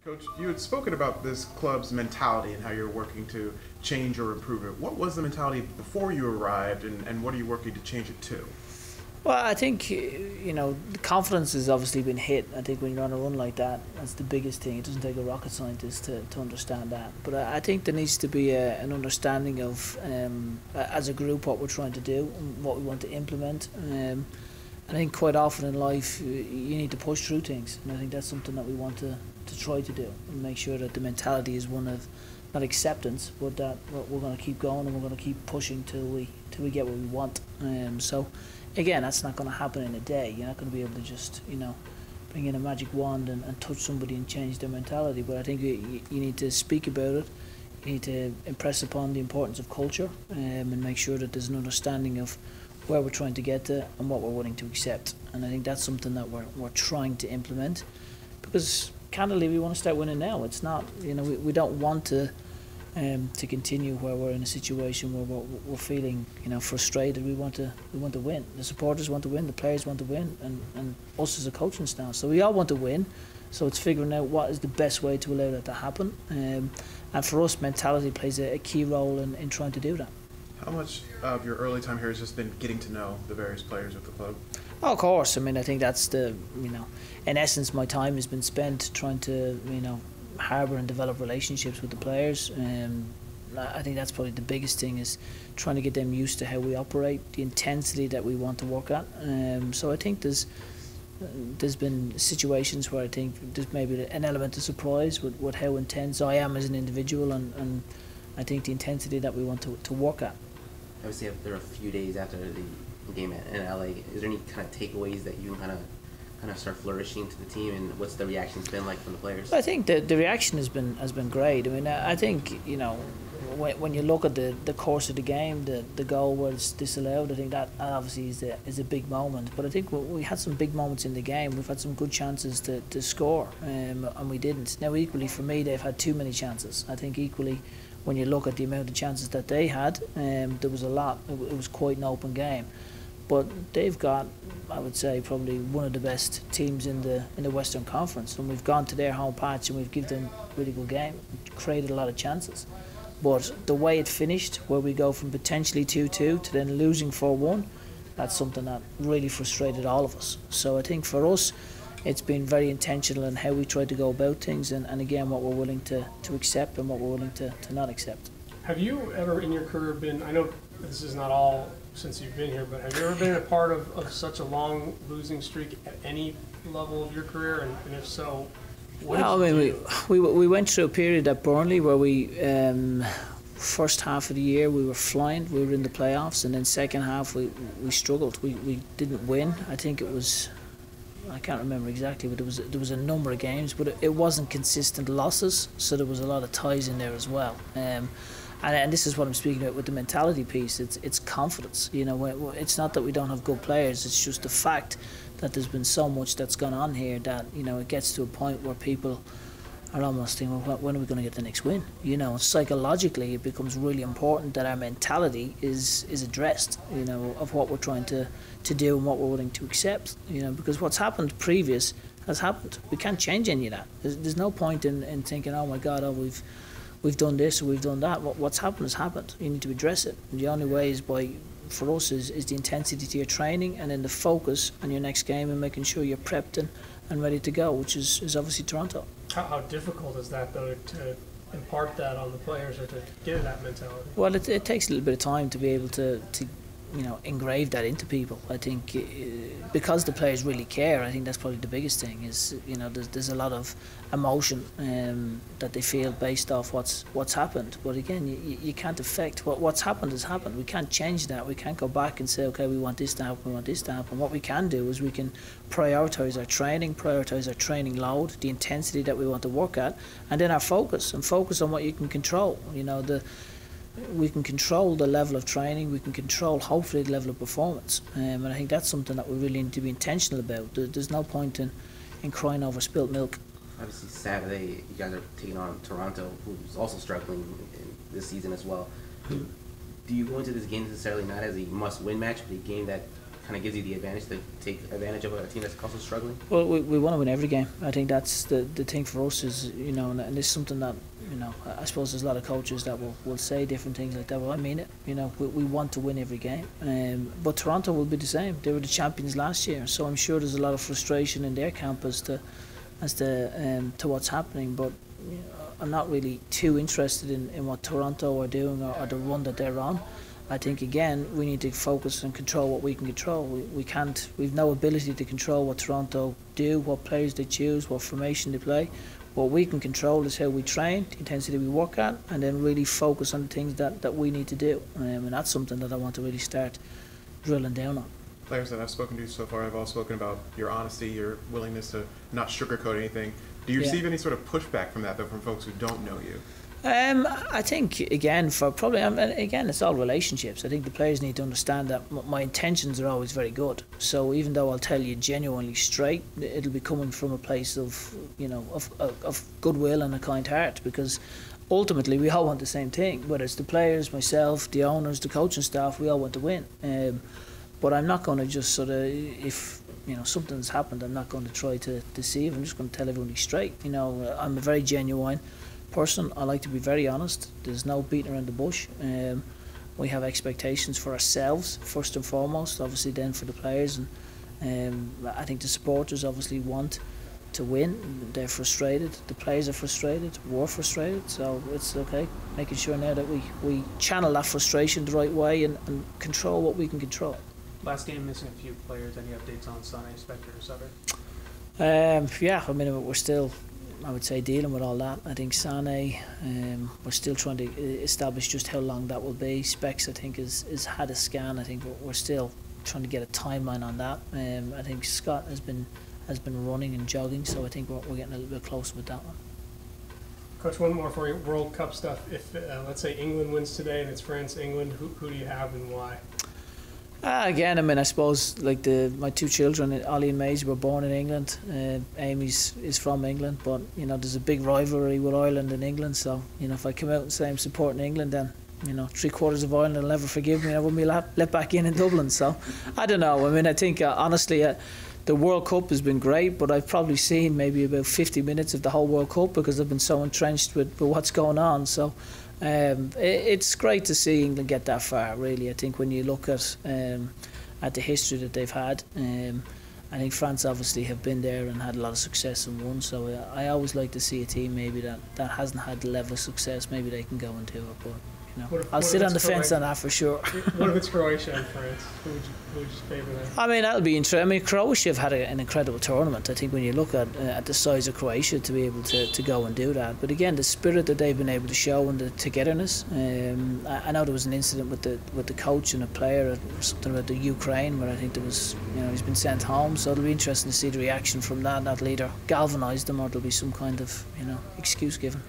Coach, you had spoken about this club's mentality and how you're working to change or improve it. What was the mentality before you arrived, and what are you working to change it to? Well, I think, the confidence has obviously been hit. I think when you're on a run like that, that's the biggest thing. It doesn't take a rocket scientist to understand that. But I think there needs to be an understanding of, as a group, what we're trying to do and what we want to implement. I think quite often in life, you need to push through things. And I think that's something that we want to try to do and make sure that the mentality is one of not acceptance, but that we're going to keep going and we're going to keep pushing till we get what we want. So again, that's not going to happen in a day. You're not going to be able to just bring in a magic wand and touch somebody and change their mentality. But I think you need to speak about it. You need to impress upon the importance of culture, and make sure that there's an understanding of where we're trying to get to and what we're willing to accept. And I think that's something that we're trying to implement, because candidly we want to start winning now. It's not, we don't want to continue where we're in a situation where we're feeling frustrated. We want to win. The supporters want to win, the players want to win, and us as a coaching staff. So we all want to win. So it's figuring out what is the best way to allow that to happen. And for us, mentality plays a key role in trying to do that. How much of your early time here has just been getting to know the various players of the club? Oh, of course. I mean, I think that's in essence, my time has been spent trying to, harbour and develop relationships with the players. I think that's probably the biggest thing, is trying to get them used to how we operate, the intensity that we want to work at. So I think there's been situations where I think there's maybe an element of surprise with how intense I am as an individual, and I think the intensity that we want to work at. Obviously, there are a few days after the game in LA. Is there any kind of takeaways that you kind of start flourishing to the team, and what's the reactions been like from the players? I think the reaction has been great. I mean, I think when you look at the course of the game, the goal was disallowed. I think that obviously is a big moment. But I think we had some big moments in the game. We've had some good chances to score, and we didn't. Now, equally for me, they've had too many chances. I think equally, when you look at the amount of chances that they had, there was a lot. It was quite an open game. But they've got, I would say, probably one of the best teams in the Western Conference, and we've gone to their home patch and we've given them a really good game, created a lot of chances. But the way it finished, where we go from potentially 2-2 to then losing 4-1, that's something that really frustrated all of us. So I think for us, it's been very intentional in how we try to go about things, and again, what we're willing to accept and what we're willing to not accept. Have you ever in your career been, I know this is not all since you've been here, but have you ever been a part of such a long losing streak at any level of your career? And if so, what did you do? We went through a period at Burnley where we, first half of the year we were flying, we were in the playoffs, and then second half we struggled. We didn't win. I think it was, I can't remember exactly, but there was a number of games, but it wasn't consistent losses, so there was a lot of ties in there as well. And this is what I'm speaking about with the mentality piece. It's confidence. It's not that we don't have good players. It's just the fact that there's been so much that's gone on here that it gets to a point where people are almost thinking, well, when are we going to get the next win? Psychologically, it becomes really important that our mentality is addressed. Of what we're trying to do and what we're willing to accept. Because what's happened previous has happened. We can't change any of that. There's no point in thinking, oh my God, we've done this or we've done that. What's happened has happened. You need to address it. And the only way is for us is the intensity to your training, and then the focus on your next game and making sure you're prepped and ready to go, which is obviously Toronto. How difficult is that, though, to impart that on the players or to get that mentality? Well, it takes a little bit of time to be able to engrave that into people. I think because the players really care, I think that's probably the biggest thing, is there's a lot of emotion that they feel based off what's happened. But again, you can't affect what's happened has happened. We can't change that. We can't go back and say, okay, we want this to happen, we want this to happen. What we can do is we can prioritise our training load, the intensity that we want to work at, and then our focus on what you can control. We can control the level of training, we can control hopefully the level of performance, and I think that's something that we really need to be intentional about. There's no point in crying over spilt milk. Obviously Saturday you guys are taking on Toronto, who's also struggling in this season as well. Do you go into this game necessarily not as a must-win match, but a game that kind of gives you the advantage to take advantage of a team that's also struggling? Well, we want to win every game. I think that's the thing for us is, you know, and it's something that, you know, I suppose there's a lot of coaches that will say different things like that. Well, I mean it. You know, we want to win every game. But Toronto will be the same. They were the champions last year, so I'm sure there's a lot of frustration in their camp as to what's happening. But you know, I'm not really too interested in what Toronto are doing or the run that they're on. I think again we need to focus and control what we can control. We can't. We've no ability to control what Toronto do, what players they choose, what formation they play. What we can control is how we train, the intensity we work at, and then really focus on the things that we need to do. And that's something that I want to really start drilling down on. Players that I've spoken to so far have all spoken about your honesty, your willingness to not sugarcoat anything. Do you receive any sort of pushback from that, though, from folks who don't know you? I think again it's all relationships. I think the players need to understand that my intentions are always very good. So even though I'll tell you genuinely straight, it'll be coming from a place of, you know, of goodwill and a kind heart, because ultimately we all want the same thing. Whether it's the players, myself, the owners, the coaching staff, we all want to win. But I'm not going to just sort of, if you know something's happened, I'm not going to try to deceive. I'm just going to tell everybody straight. You know, I'm a very genuine person. I like to be very honest. There's no beating around the bush. We have expectations for ourselves first and foremost, obviously then for the players, and I think the supporters obviously want to win. They're frustrated, the players are frustrated, we're frustrated, so it's okay making sure now that we channel that frustration the right way and control what we can control. Last game missing a few players. Any updates on Sané, Spector, or Sutter? Yeah, I mean we're still, I would say, dealing with all that. I think Sané, we're still trying to establish just how long that will be. Specs, I think, is had a scan. I think we're still trying to get a timeline on that. I think Scott has been running and jogging, so I think we're getting a little bit closer with that one. Coach, one more for you. World Cup stuff. If let's say England wins today and it's France, England, who do you have and why? Again, I mean, I suppose like my two children, Ollie and Maisie, were born in England. Amy's is from England, but you know there's a big rivalry with Ireland and England. So you know if I come out and say I'm supporting England, then you know 3/4 of Ireland will never forgive me. I won't be let back in Dublin. So I don't know. I mean, I think honestly, the World Cup has been great, but I've probably seen maybe about 50 minutes of the whole World Cup because I've been so entrenched with what's going on. So. It's great to see England get that far. Really, I think when you look at the history that they've had, I think France obviously have been there and had a lot of success and won. So I always like to see a team maybe that hasn't had the level of success. Maybe they can go and do it, but you know, I'll sit on the fence on that for sure. What if it's Croatia and France? Who would you favour there? I mean, that'll be interesting. I mean, Croatia have had an incredible tournament. I think when you look at the size of Croatia to be able to go and do that. But again, the spirit that they've been able to show and the togetherness. I know there was an incident with the coach and a player, or something about the Ukraine, where I think there was, you know, he's been sent home. So it'll be interesting to see the reaction from that. That'll either galvanise them or there'll be some kind of, you know, excuse given.